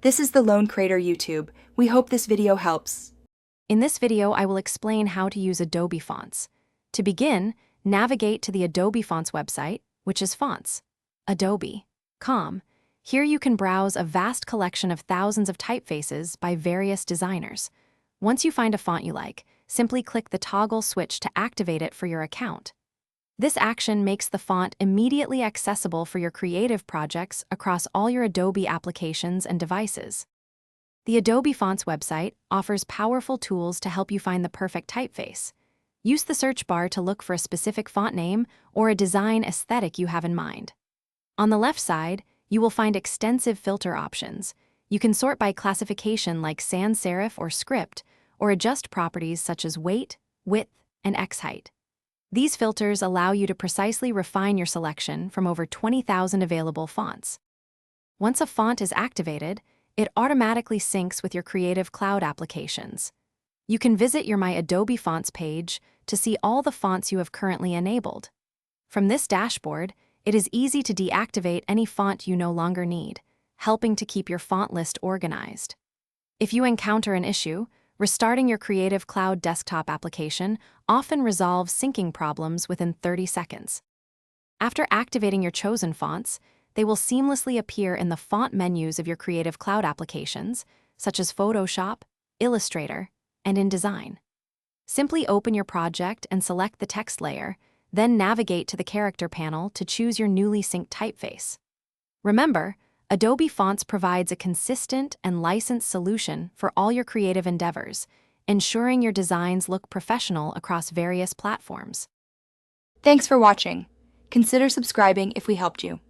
This is the Lone Crater YouTube. We hope this video helps. In this video, I will explain how to use Adobe Fonts. To begin, navigate to the Adobe Fonts website, which is Fonts, Adobe.com. Here you can browse a vast collection of thousands of typefaces by various designers. Once you find a font you like, simply click the toggle switch to activate it for your account. This action makes the font immediately accessible for your creative projects across all your Adobe applications and devices. The Adobe Fonts website offers powerful tools to help you find the perfect typeface. Use the search bar to look for a specific font name or a design aesthetic you have in mind. On the left side, you will find extensive filter options. You can sort by classification like sans serif or script, or adjust properties such as weight, width, and X height. These filters allow you to precisely refine your selection from over 20,000 available fonts. Once a font is activated, it automatically syncs with your Creative Cloud applications. You can visit your My Adobe Fonts page to see all the fonts you have currently enabled. From this dashboard, it is easy to deactivate any font you no longer need, helping to keep your font list organized. If you encounter an issue, restarting your Creative Cloud desktop application often resolves syncing problems within 30 seconds. After activating your chosen fonts, they will seamlessly appear in the font menus of your Creative Cloud applications, such as Photoshop, Illustrator, and InDesign. Simply open your project and select the text layer, then navigate to the character panel to choose your newly synced typeface. Remember, Adobe Fonts provides a consistent and licensed solution for all your creative endeavors, ensuring your designs look professional across various platforms. Thanks for watching. Consider subscribing if we helped you.